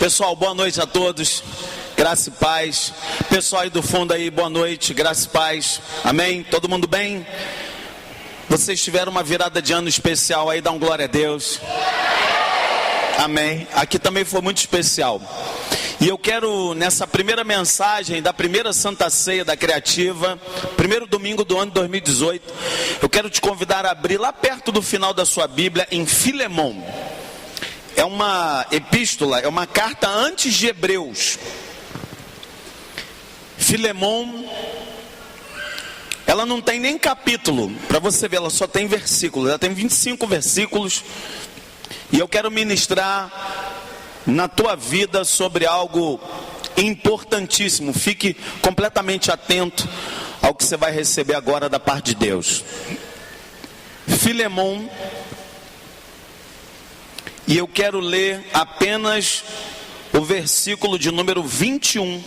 Pessoal, boa noite a todos, graça e paz. Pessoal aí do fundo aí, boa noite, graça e paz, amém? Todo mundo bem? Vocês tiveram uma virada de ano especial aí, dá um glória a Deus. Amém. Aqui também foi muito especial. E eu quero, nessa primeira mensagem da primeira Santa Ceia da Criativa, primeiro domingo do ano de 2018, eu quero te convidar a abrir lá perto do final da sua Bíblia, em Filemão. É uma epístola, é uma carta antes de Hebreus. Filemão, ela não tem nem capítulo, para você ver, ela só tem versículos, ela tem 25 versículos. E eu quero ministrar na tua vida sobre algo importantíssimo. Fique completamente atento ao que você vai receber agora da parte de Deus. Filemão, e eu quero ler apenas o versículo de número 21.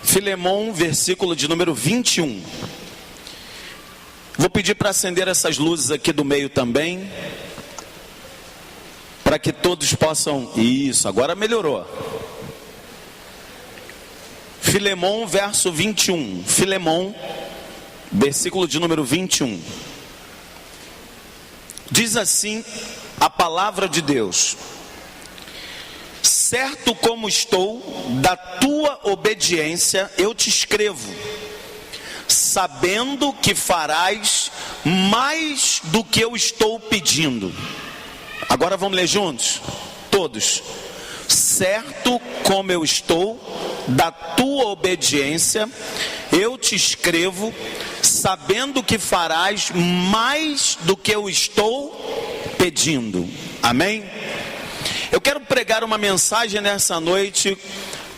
Filemão, versículo de número 21. Vou pedir para acender essas luzes aqui do meio também, para que todos possam... Isso, agora melhorou. Filemão, verso 21. Filemão, versículo de número 21. Diz assim a palavra de Deus: certo como estou da tua obediência, eu te escrevo, sabendo que farás mais do que eu estou pedindo. Agora vamos ler juntos? Todos. Certo como eu estou da tua obediência, eu te escrevo, sabendo que farás mais do que eu estou pedindo. Amém? Eu quero pregar uma mensagem nessa noite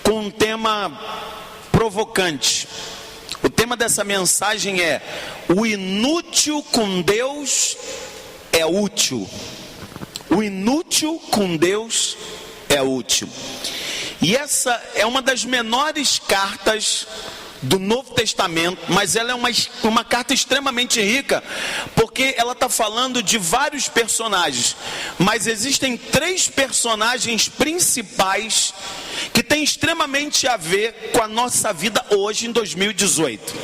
com um tema provocante. O tema dessa mensagem é: o inútil com Deus é útil. O inútil com Deus é útil. E essa é uma das menores cartas do Novo Testamento, mas ela é uma carta extremamente rica, porque ela está falando de vários personagens, mas existem 3 personagens principais que têm extremamente a ver com a nossa vida hoje em 2018.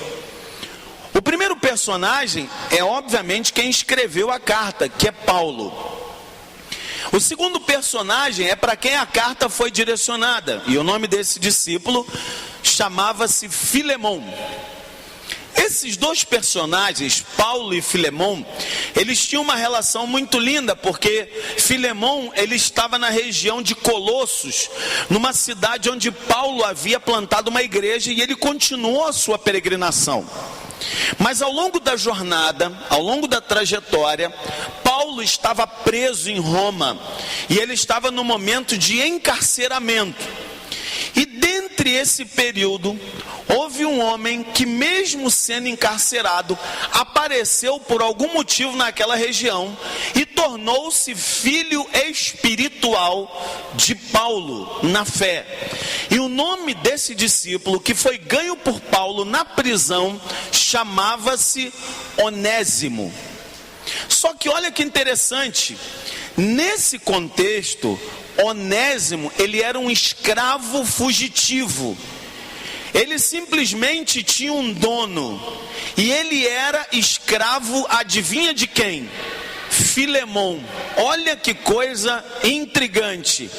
O primeiro personagem é obviamente quem escreveu a carta, que é Paulo. O segundo personagem é para quem a carta foi direcionada, e o nome desse discípulo chamava-se Filemão. Esses 2 personagens, Paulo e Filemão, eles tinham uma relação muito linda, porque Filemão, ele estava na região de Colossos, numa cidade onde Paulo havia plantado uma igreja, e ele continuou a sua peregrinação. Mas ao longo da jornada, ao longo da trajetória, Paulo estava preso em Roma, e ele estava no momento de encarceramento. E dentre esse período, houve um homem que, mesmo sendo encarcerado, apareceu por algum motivo naquela região e tornou-se filho espiritual de Paulo na fé. E o nome desse discípulo, que foi ganho por Paulo na prisão, chamava-se Onésimo. Só que olha que interessante, nesse contexto, Onésimo, ele era um escravo fugitivo. Ele simplesmente tinha um dono, e ele era escravo, adivinha de quem? Filemão. Olha que coisa intrigante.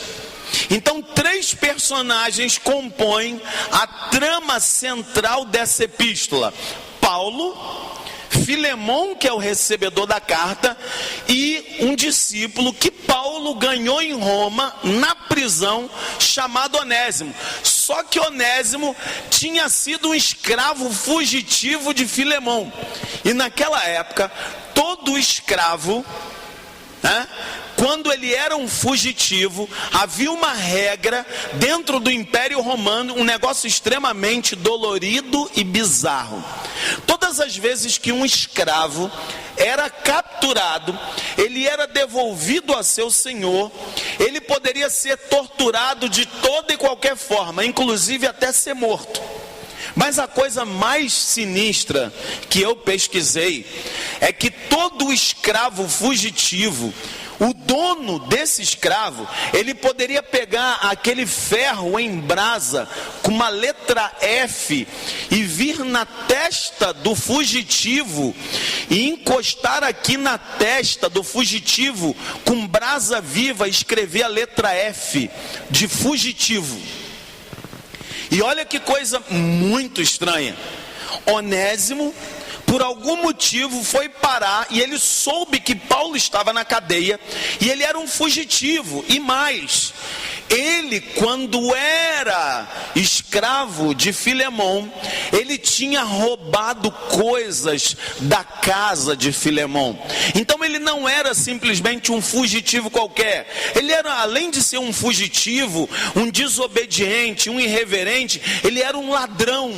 Então 3 personagens compõem a trama central dessa epístola: Paulo, Filemão, que é o recebedor da carta, e um discípulo que Paulo ganhou em Roma, na prisão, chamado Onésimo. Só que Onésimo tinha sido um escravo fugitivo de Filemão. E naquela época, todo escravo, quando ele era um fugitivo, havia uma regra dentro do Império Romano, um negócio extremamente dolorido e bizarro. Todas as vezes que um escravo era capturado, ele era devolvido a seu senhor, ele poderia ser torturado de toda e qualquer forma, inclusive até ser morto. Mas a coisa mais sinistra que eu pesquisei é que todo escravo fugitivo, O dono desse escravo, ele poderia pegar aquele ferro em brasa com uma letra F e vir na testa do fugitivo e encostar aqui na testa do fugitivo com brasa viva e escrever a letra F de fugitivo. E olha que coisa muito estranha. Onésimo, por algum motivo, foi parar e ele soube que Paulo estava na cadeia e ele era um fugitivo. E mais, ele, quando era escravo de Filemon, ele tinha roubado coisas da casa de Filemon. Então ele não era simplesmente um fugitivo qualquer. Ele era, além de ser um fugitivo, um desobediente, um irreverente, ele era um ladrão.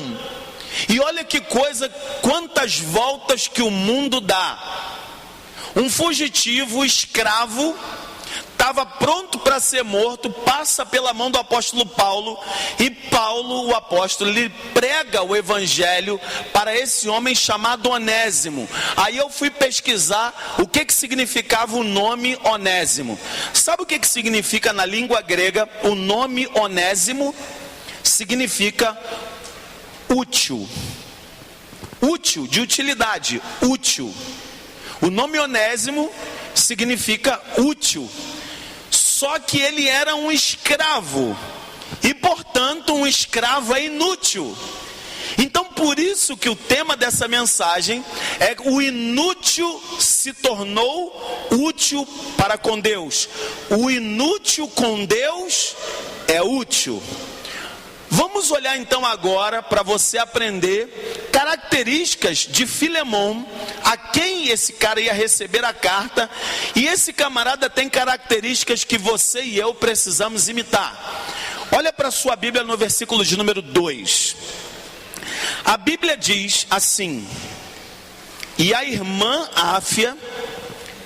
E olha que coisa, quantas voltas que o mundo dá. Um fugitivo, escravo, estava pronto para ser morto, passa pela mão do apóstolo Paulo, e Paulo, o apóstolo, ele prega o evangelho para esse homem chamado Onésimo. Aí eu fui pesquisar o que significava o nome Onésimo. Sabe o que significa na língua grega o nome Onésimo? Significa útil. Útil, de utilidade, útil. O nome Onésimo significa útil. Só que ele era um escravo. E portanto um escravo é inútil. Então por isso que o tema dessa mensagem é: o inútil se tornou útil para com Deus. O inútil com Deus é útil. Vamos olhar então agora para você aprender características de Filemon, a quem esse cara ia receber a carta. E esse camarada tem características que você e eu precisamos imitar. Olha para a sua Bíblia no versículo de número 2. A Bíblia diz assim: e a irmã Áfia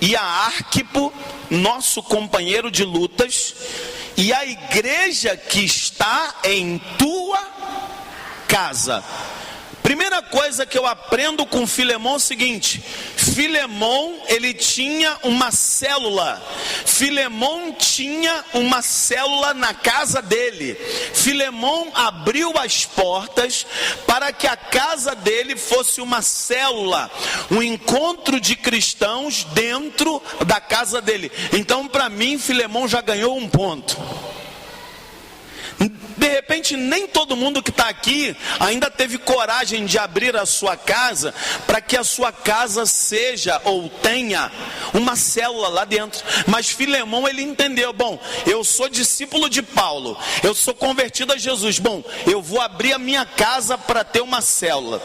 e a Arquipo, nosso companheiro de lutas, e a igreja que está em tua casa. Primeira coisa que eu aprendo com Filemon é o seguinte: Filemon, ele tinha uma célula. Filemon tinha uma célula na casa dele. Filemon abriu as portas para que a casa dele fosse uma célula, um encontro de cristãos dentro da casa dele. Então, para mim, Filemon já ganhou um ponto. De repente, nem todo mundo que está aqui ainda teve coragem de abrir a sua casa para que a sua casa seja ou tenha uma célula lá dentro. Mas Filemon, ele entendeu: bom, eu sou discípulo de Paulo, eu sou convertido a Jesus, bom, eu vou abrir a minha casa para ter uma célula.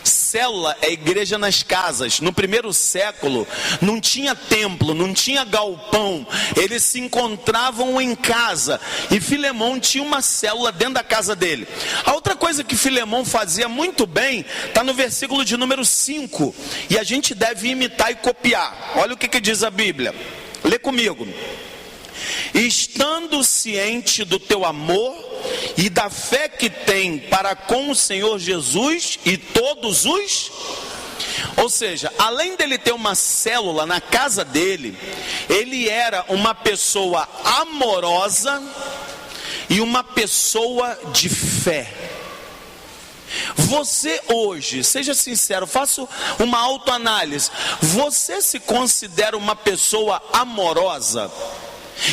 Célula é igreja nas casas. No primeiro século não tinha templo, não tinha galpão, eles se encontravam em casa, e Filemon tinha uma célula dentro da casa dele. A outra coisa que Filemon fazia muito bem está no versículo de número 5, e a gente deve imitar e copiar. Olha o que diz a Bíblia, lê comigo: estando ciente do teu amor e da fé que tem para com o Senhor Jesus e todos os... Ou seja, além dele ter uma célula na casa dele, ele era uma pessoa amorosa e uma pessoa de fé. Você hoje, seja sincero, faça uma autoanálise. Você se considera uma pessoa amorosa?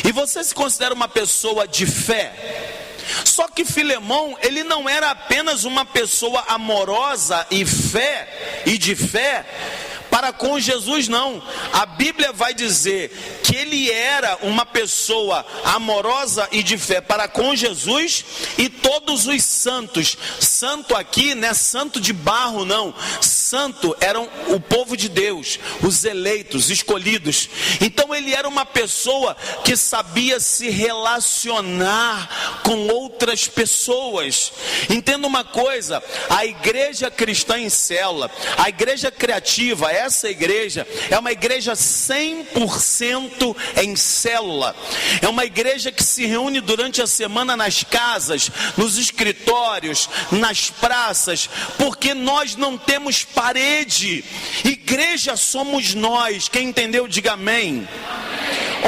E você se considera uma pessoa de fé? Só que Filemon, ele não era apenas uma pessoa amorosa e de fé para com Jesus, não. A Bíblia vai dizer que ele era uma pessoa amorosa e de fé para com Jesus e todos os santos. Santo aqui não é santo de barro, não. Santo eram o povo de Deus, os eleitos, escolhidos. Então ele era uma pessoa que sabia se relacionar com outras pessoas. Entenda uma coisa: a igreja cristã em célula, a igreja criativa, essa igreja é uma igreja 100% em célula. É uma igreja que se reúne durante a semana nas casas, nos escritórios, nas praças, porque nós não temos parede. Igreja somos nós. Quem entendeu, diga amém.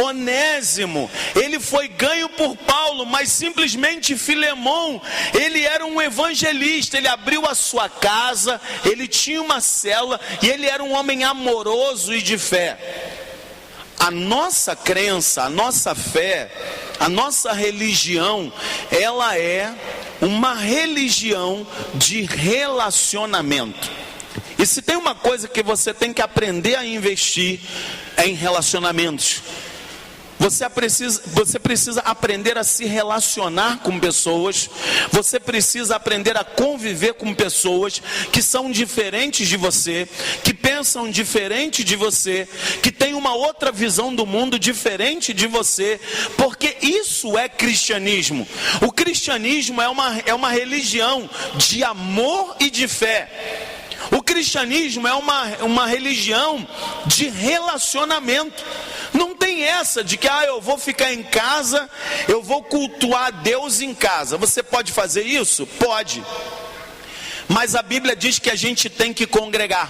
Onésimo, ele foi ganho por Paulo, mas simplesmente Filemão, ele era um evangelista, ele abriu a sua casa, ele tinha uma célula e ele era um homem amoroso e de fé. A nossa crença, a nossa fé, a nossa religião, ela é uma religião de relacionamento. E se tem uma coisa que você tem que aprender a investir, é em relacionamentos. Você precisa aprender a se relacionar com pessoas. Você precisa aprender a conviver com pessoas que são diferentes de você, que pensam diferente de você, que têm uma outra visão do mundo diferente de você, porque isso é cristianismo. O cristianismo é uma religião de amor e de fé. O cristianismo é uma religião de relacionamento. Não tem essa de que eu vou ficar em casa, eu vou cultuar a Deus em casa. Você pode fazer isso? Pode. Mas a Bíblia diz que a gente tem que congregar.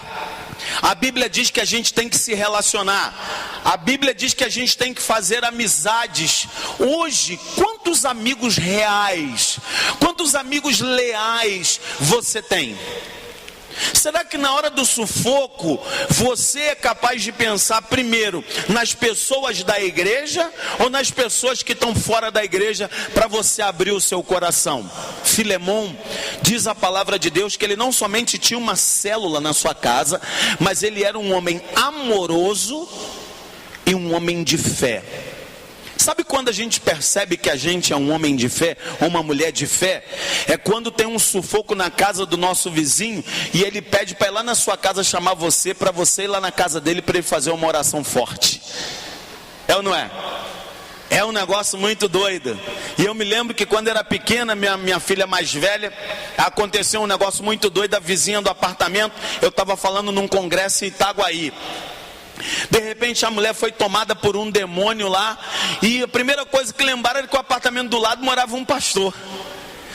A Bíblia diz que a gente tem que se relacionar. A Bíblia diz que a gente tem que fazer amizades. Hoje, quantos amigos reais, quantos amigos leais você tem? Será que na hora do sufoco você é capaz de pensar primeiro nas pessoas da igreja ou nas pessoas que estão fora da igreja para você abrir o seu coração? Filemão, diz a palavra de Deus que ele não somente tinha uma célula na sua casa, mas ele era um homem amoroso e um homem de fé. Sabe quando a gente percebe que a gente é um homem de fé, ou uma mulher de fé? É quando tem um sufoco na casa do nosso vizinho e ele pede para ir lá na sua casa chamar você, para você ir lá na casa dele para ele fazer uma oração forte. É ou não é? É um negócio muito doido. E eu me lembro que quando era pequena, minha filha mais velha, aconteceu um negócio muito doido. A vizinha do apartamento, eu estava falando num congresso em Itaguaí. De repente a mulher foi tomada por um demônio lá, e a primeira coisa que lembraram era que o apartamento do lado morava um pastor.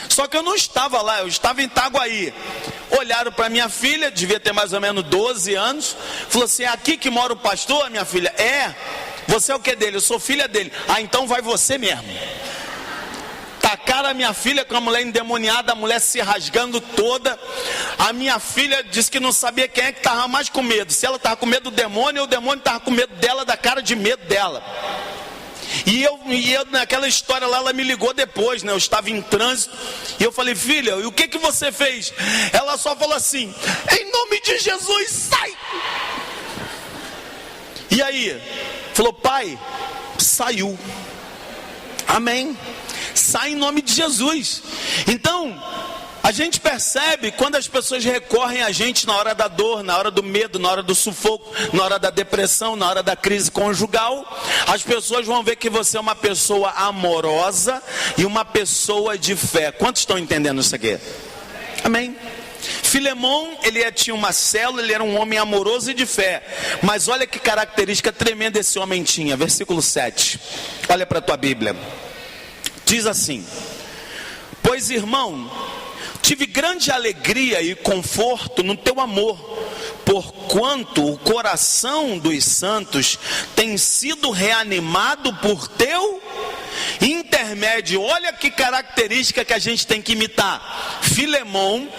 Só que eu não estava lá, eu estava em Itaguaí. Olharam para minha filha, devia ter mais ou menos 12 anos, falou assim: é aqui que mora o pastor? A minha filha: é. Você é o que dele? Eu sou filha dele. Ah, então vai você mesmo. Tacaram a minha filha com a mulher endemoniada, a mulher se rasgando toda. A minha filha disse que não sabia quem é que estava mais com medo, se ela estava com medo do demônio ou o demônio estava com medo dela, da cara de medo dela. E eu naquela história lá, ela me ligou depois, né? Eu estava em trânsito e eu falei: filha, e o que você fez? Ela só falou assim: em nome de Jesus, sai! E aí? Falou: pai, saiu. Amém. Sai em nome de Jesus. Então, a gente percebe quando as pessoas recorrem a gente na hora da dor, na hora do medo, na hora do sufoco, na hora da depressão, na hora da crise conjugal. As pessoas vão ver que você é uma pessoa amorosa e uma pessoa de fé. Quantos estão entendendo isso aqui? Amém. Filemão, ele tinha uma célula, ele era um homem amoroso e de fé. Mas olha que característica tremenda esse homem tinha. Versículo 7. Olha para a tua Bíblia. Diz assim: pois, irmão, tive grande alegria e conforto no teu amor, porquanto o coração dos santos tem sido reanimado por teu intermédio. Olha que característica que a gente tem que imitar. Filemão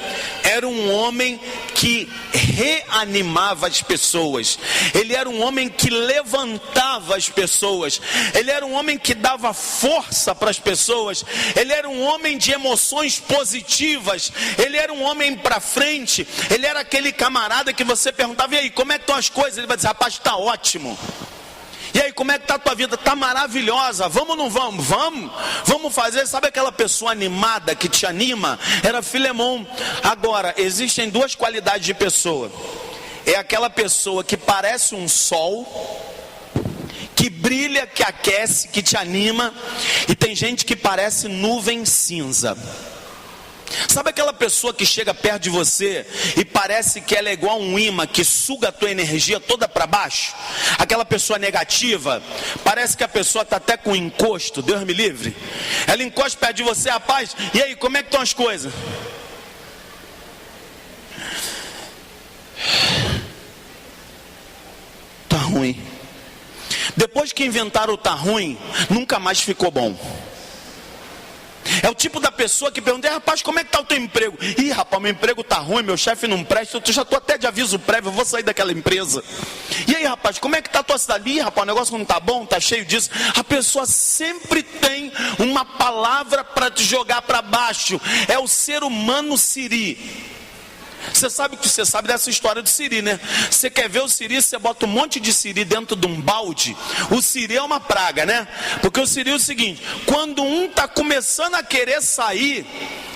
era um homem que reanimava as pessoas. Ele era um homem que levantava as pessoas. Ele era um homem que dava força para as pessoas. Ele era um homem de emoções positivas. Ele era um homem para frente. Ele era aquele camarada que você perguntava: e aí, como é que estão as coisas? Ele vai dizer: rapaz, está ótimo. E aí, como é que está a tua vida? Está maravilhosa. Vamos ou não vamos? Vamos fazer. Sabe aquela pessoa animada que te anima? Era Filemão. Agora, existem duas qualidades de pessoa. É aquela pessoa que parece um sol, que brilha, que aquece, que te anima. E tem gente que parece nuvem cinza. Sabe aquela pessoa que chega perto de você e parece que ela é igual um imã que suga a tua energia toda para baixo? Aquela pessoa negativa, parece que a pessoa está até com encosto, Deus me livre. Ela encosta perto de você: rapaz, e aí, como é que estão as coisas? ruim. Depois que inventaram o tá ruim, nunca mais ficou bom. É o tipo da pessoa que pergunta: rapaz, como é que está o teu emprego? Ih, rapaz, meu emprego está ruim, meu chefe não presta, eu já estou até de aviso prévio, eu vou sair daquela empresa. E aí, rapaz, como é que está a tua cidade? Ih, rapaz, o negócio não está bom, está cheio disso. A pessoa sempre tem uma palavra para te jogar para baixo. É o ser humano siri. Você sabe dessa história do siri, né? Você quer ver o siri, você bota um monte de siri dentro de um balde. O siri é uma praga, né? Porque o siri é o seguinte: quando um está começando a querer sair,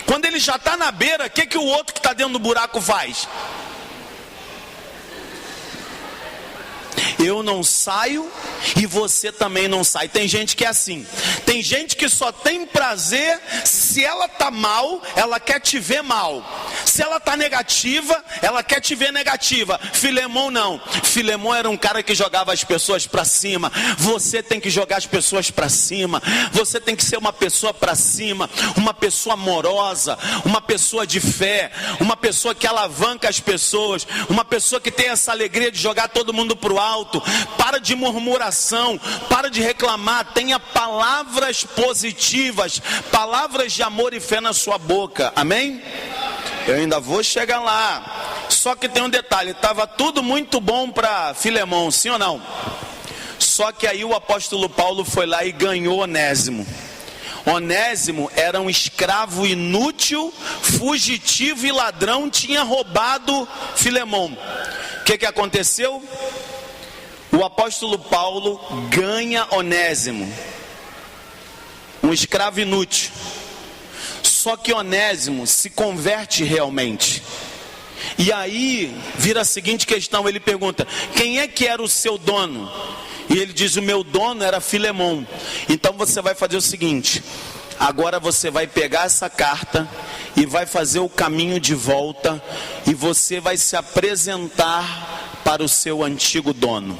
quando ele já está na beira, o que o outro que está dentro do buraco faz? Eu não saio e você também não sai. Tem gente que é assim. Tem gente que só tem prazer se ela tá mal, ela quer te ver mal. Se ela tá negativa, ela quer te ver negativa. Filemão não. Filemão era um cara que jogava as pessoas para cima. Você tem que jogar as pessoas para cima. Você tem que ser uma pessoa para cima, uma pessoa amorosa, uma pessoa de fé, uma pessoa que alavanca as pessoas, uma pessoa que tem essa alegria de jogar todo mundo pro alto. Para de murmuração, para de reclamar, tenha palavras positivas, palavras de amor e fé na sua boca, amém? Eu ainda vou chegar lá, só que tem um detalhe: estava tudo muito bom para Filemão, sim ou não? Só que aí o apóstolo Paulo foi lá e ganhou Onésimo. Onésimo era um escravo inútil, fugitivo e ladrão, tinha roubado Filemão. O que aconteceu? O apóstolo Paulo ganha Onésimo, um escravo inútil. Só que Onésimo se converte realmente. E aí vira a seguinte questão: ele pergunta: quem é que era o seu dono? E ele diz: o meu dono era Filemão. Então você vai fazer o seguinte: agora você vai pegar essa carta e vai fazer o caminho de volta, e você vai se apresentar para o seu antigo dono.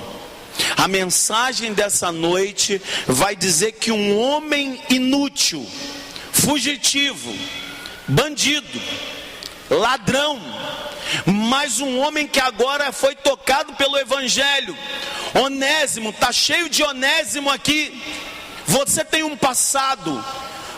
A mensagem dessa noite vai dizer que um homem inútil, fugitivo, bandido, ladrão, mas um homem que agora foi tocado pelo evangelho, Onésimo, está cheio de Onésimo aqui. Você tem um passado.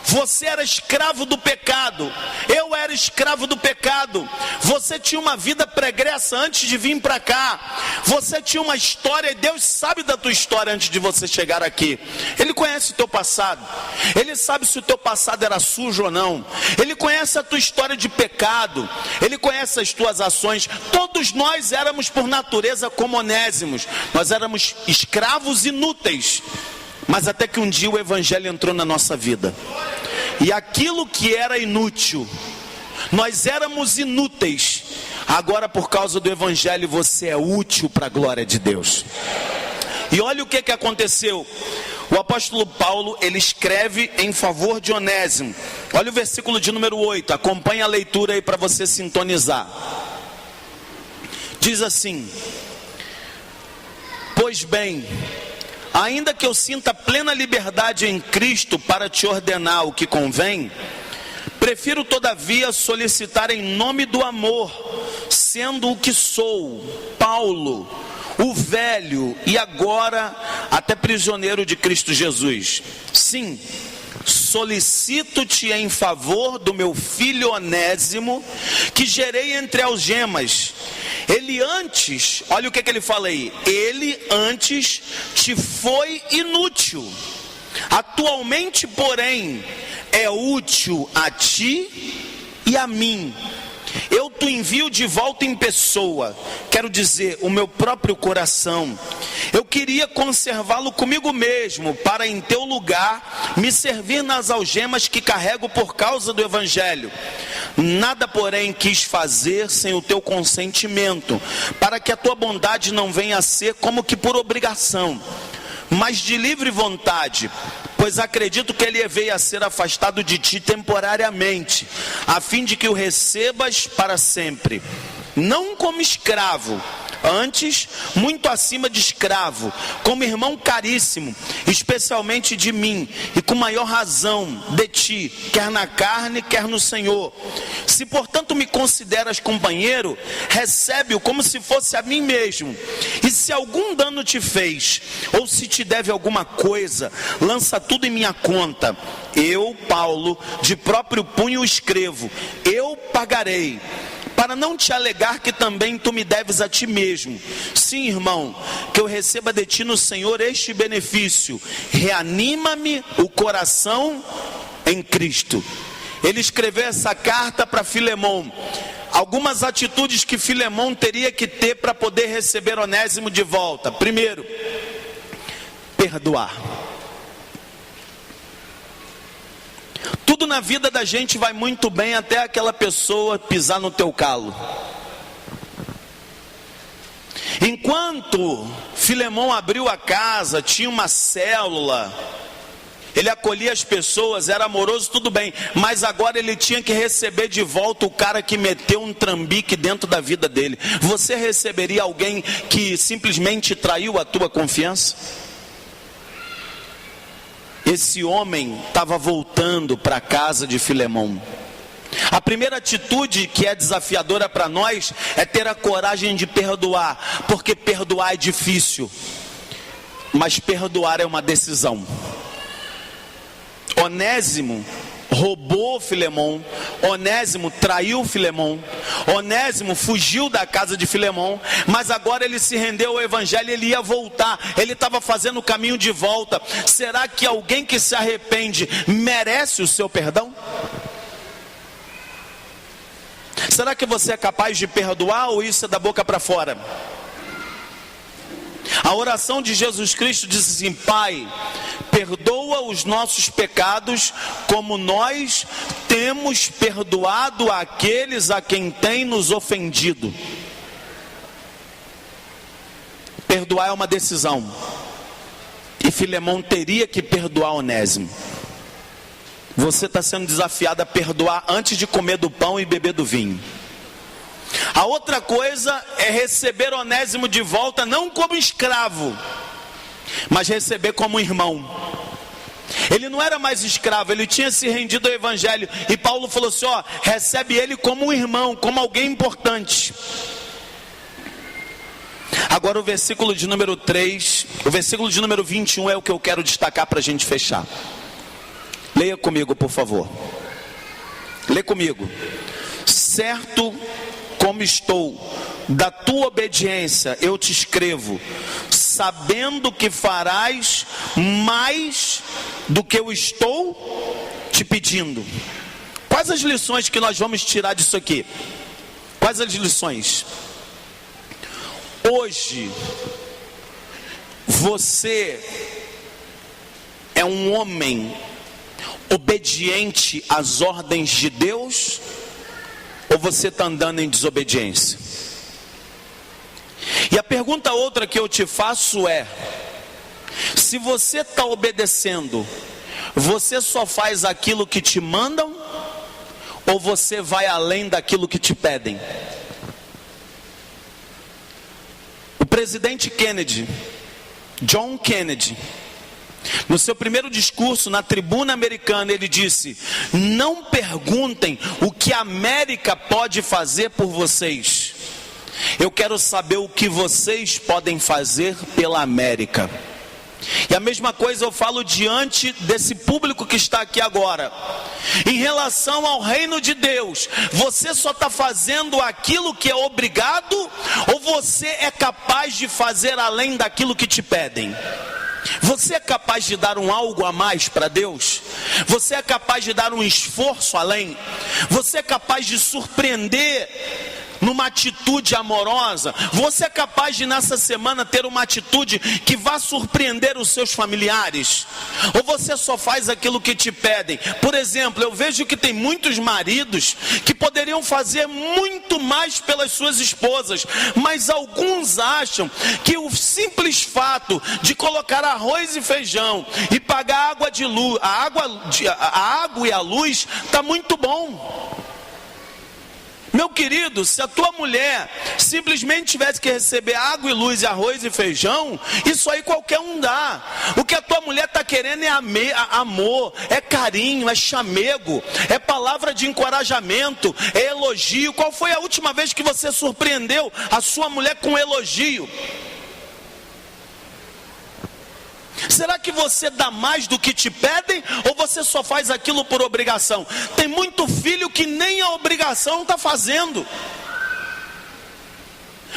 Você era escravo do pecado, eu era escravo do pecado. Você tinha uma vida pregressa antes de vir para cá. Você tinha uma história, e Deus sabe da tua história antes de você chegar aqui. Ele conhece o teu passado. Ele sabe se o teu passado era sujo ou não. Ele conhece a tua história de pecado. Ele conhece as tuas ações. Todos nós éramos por natureza como Onésimos. Nós éramos escravos inúteis. Mas até que um dia o evangelho entrou na nossa vida. E aquilo que era inútil, nós éramos inúteis, agora por causa do evangelho você é útil para a glória de Deus. E olha o que aconteceu. O apóstolo Paulo, ele escreve em favor de Onésimo. Olha o versículo de número 8, acompanhe a leitura aí para você sintonizar. Diz assim: pois bem, ainda que eu sinta plena liberdade em Cristo para te ordenar o que convém, prefiro todavia solicitar em nome do amor, sendo o que sou, Paulo, o velho e agora até prisioneiro de Cristo Jesus. Sim, solicito-te em favor do meu filho Onésimo, que gerei entre algemas. Ele antes, olha o que ele fala aí, ele antes te foi inútil, atualmente porém é útil a ti e a mim. Eu te envio de volta em pessoa, quero dizer, o meu próprio coração. Eu queria conservá-lo comigo mesmo, para em teu lugar me servir nas algemas que carrego por causa do evangelho. Nada, porém, quis fazer sem o teu consentimento, para que a tua bondade não venha a ser como que por obrigação, mas de livre vontade, pois acredito que ele veio a ser afastado de ti temporariamente, a fim de que o recebas para sempre, não como escravo, antes muito acima de escravo, como irmão caríssimo, especialmente de mim, e com maior razão de ti, quer na carne, quer no Senhor. Se portanto me consideras companheiro, recebe-o como se fosse a mim mesmo. E se algum dano te fez, ou se te deve alguma coisa, lança tudo em minha conta. Eu, Paulo, de próprio punho escrevo, eu pagarei, para não te alegar que também tu me deves a ti mesmo. Sim, irmão, que eu receba de ti no Senhor este benefício: reanima-me o coração em Cristo. Ele escreveu essa carta para Filemão. Algumas atitudes que Filemão teria que ter para poder receber Onésimo de volta. Primeiro, perdoar. Tudo na vida da gente vai muito bem até aquela pessoa pisar no teu calo. Enquanto Filemão abriu a casa, tinha uma célula, ele acolhia as pessoas, era amoroso, tudo bem, mas agora ele tinha que receber de volta o cara que meteu um trambique dentro da vida dele. Você receberia alguém que simplesmente traiu a tua confiança? Esse homem estava voltando para a casa de Filemão. A primeira atitude que é desafiadora para nós é ter a coragem de perdoar, porque perdoar é difícil, mas perdoar é uma decisão. Onésimo roubou Filemão, Onésimo traiu Filemão, Onésimo fugiu da casa de Filemão, mas agora ele se rendeu ao evangelho, ele ia voltar, ele estava fazendo o caminho de volta. Será que alguém que se arrepende merece o seu perdão? Será que você é capaz de perdoar, ou isso é da boca para fora? A oração de Jesus Cristo diz assim: Pai, perdoa os nossos pecados, como nós temos perdoado aqueles a quem tem nos ofendido. Perdoar é uma decisão, e Filemão teria que perdoar Onésimo. Você está sendo desafiado a perdoar antes de comer do pão e beber do vinho. A outra coisa é receber Onésimo de volta, não como escravo, mas receber como irmão. Ele não era mais escravo, ele tinha se rendido ao evangelho, e Paulo falou assim: ó, recebe ele como um irmão, como alguém importante. Agora o versículo de número 3, o versículo de número 21 é o que eu quero destacar para a gente fechar. Leia comigo, por favor. Lê comigo. Certo como estou da tua obediência, eu te escrevo, sabendo que farás mais do que eu estou te pedindo. Quais as lições que nós vamos tirar disso aqui? Quais as lições? Hoje, você é um homem obediente às ordens de Deus, ou você está andando em desobediência? E a pergunta outra que eu te faço é: se você está obedecendo, você só faz aquilo que te mandam, ou você vai além daquilo que te pedem? O presidente Kennedy, John Kennedy, no seu primeiro discurso na tribuna americana, ele disse: não perguntem o que a América pode fazer por vocês, eu quero saber o que vocês podem fazer pela América. E a mesma coisa eu falo diante desse público que está aqui agora. Em relação ao reino de Deus, você só está fazendo aquilo que é obrigado, ou você é capaz de fazer além daquilo que te pedem? Você é capaz de dar um algo a mais para Deus? Você é capaz de dar um esforço além? Você é capaz de surpreender numa atitude amorosa? Você é capaz de nessa semana ter uma atitude que vá surpreender os seus familiares? Ou você só faz aquilo que te pedem? Por exemplo, eu vejo que tem muitos maridos que poderiam fazer muito mais pelas suas esposas, mas alguns acham que o simples fato de colocar arroz e feijão e pagar a água a água e a luz está muito bom. Meu querido, se a tua mulher simplesmente tivesse que receber água e luz, arroz e feijão, isso aí qualquer um dá. O que a tua mulher está querendo é amor, é carinho, é chamego, é palavra de encorajamento, é elogio. Qual foi a última vez que você surpreendeu a sua mulher com elogio? Será que você dá mais do que te pedem, ou você só faz aquilo por obrigação? Tem muito filho que nem a obrigação está fazendo.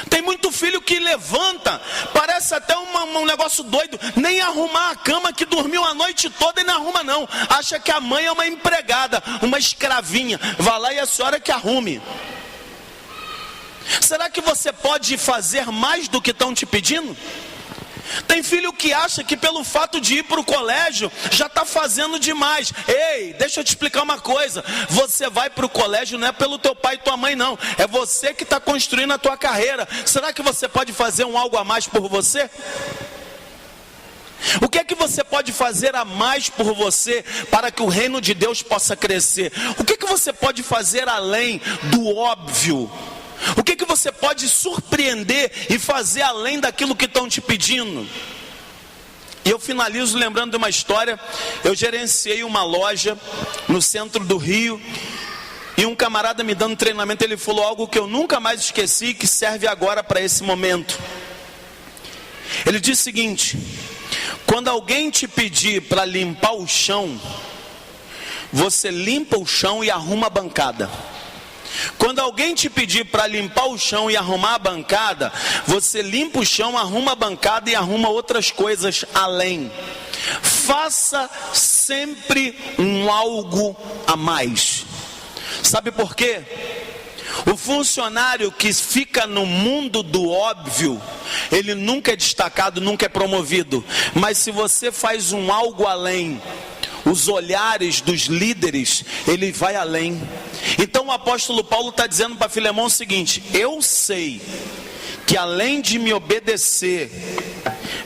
Tem muito filho que levanta, parece até um negócio doido, nem arrumar a cama que dormiu a noite toda e não arruma não. Acha que a mãe é uma empregada, uma escravinha, vá lá e a senhora que arrume. Será que você pode fazer mais do que estão te pedindo? Tem filho que acha que pelo fato de ir para o colégio já está fazendo demais. Ei, deixa eu te explicar uma coisa. Você vai para o colégio não é pelo teu pai e tua mãe não. É você que está construindo a tua carreira. Será que você pode fazer algo a mais por você? O que é que você pode fazer a mais por você para que o reino de Deus possa crescer? O que é que você pode fazer além do óbvio? O que você pode surpreender e fazer além daquilo que estão te pedindo? E eu finalizo lembrando de uma história. Eu gerenciei uma loja no centro do Rio, e um camarada me dando treinamento, ele falou algo que eu nunca mais esqueci, que serve agora para esse momento. Ele disse o seguinte: quando alguém te pedir para limpar o chão, você limpa o chão e arruma a bancada. Quando alguém te pedir para limpar o chão e arrumar a bancada, você limpa o chão, arruma a bancada e arruma outras coisas além. Faça sempre algo a mais. Sabe por quê? O funcionário que fica no mundo do óbvio, ele nunca é destacado, nunca é promovido. Mas se você faz algo além, os olhares dos líderes, ele vai além. Então o apóstolo Paulo está dizendo para Filemão o seguinte: eu sei que além de me obedecer,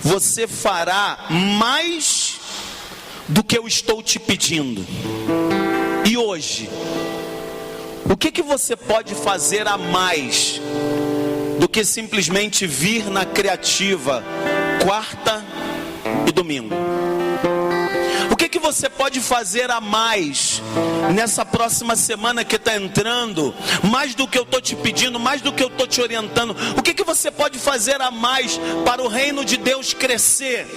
você fará mais do que eu estou te pedindo. E hoje, o que você pode fazer a mais do que simplesmente vir na Criativa quarta e domingo? O que você pode fazer a mais nessa próxima semana que está entrando, mais do que eu estou te pedindo, mais do que eu estou te orientando? O que você pode fazer a mais para o reino de Deus crescer?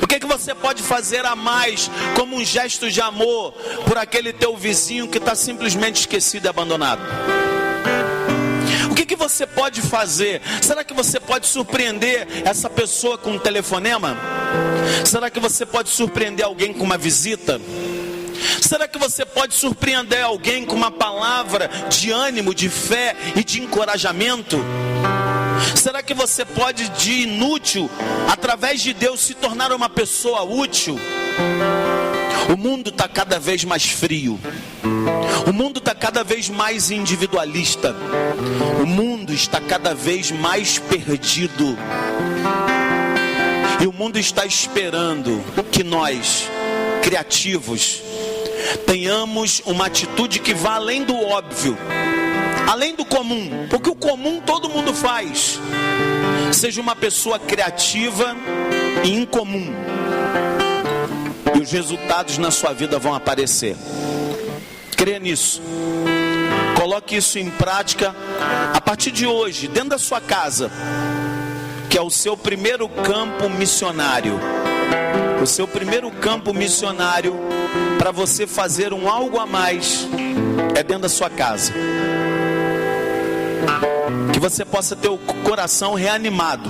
O que você pode fazer a mais como um gesto de amor por aquele teu vizinho que está simplesmente esquecido e abandonado? O que você pode fazer? Será que você pode surpreender essa pessoa com um telefonema? Será que você pode surpreender alguém com uma visita? Será que você pode surpreender alguém com uma palavra de ânimo, de fé e de encorajamento? Será que você pode, de inútil, através de Deus, se tornar uma pessoa útil? O mundo está cada vez mais frio. O mundo está cada vez mais individualista. O mundo está cada vez mais perdido. E o mundo está esperando que nós, criativos, tenhamos uma atitude que vá além do óbvio, além do comum, porque o comum todo mundo faz. Seja uma pessoa criativa e incomum, e os resultados na sua vida vão aparecer. Creia nisso. Coloque isso em prática a partir de hoje, dentro da sua casa, que é o seu primeiro campo missionário. O seu primeiro campo missionário para você fazer algo a mais é dentro da sua casa. Que você possa ter o coração reanimado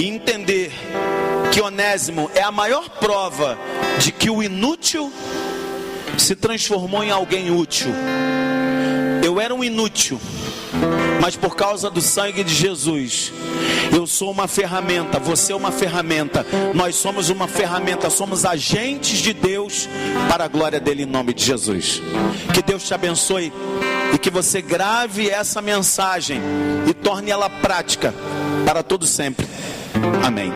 e entender que Onésimo é a maior prova de que o inútil se transformou em alguém útil. Eu era um inútil, mas por causa do sangue de Jesus, eu sou uma ferramenta, você é uma ferramenta, nós somos uma ferramenta, somos agentes de Deus para a glória dele, em nome de Jesus. Que Deus te abençoe e que você grave essa mensagem e torne ela prática para todo sempre. Amém.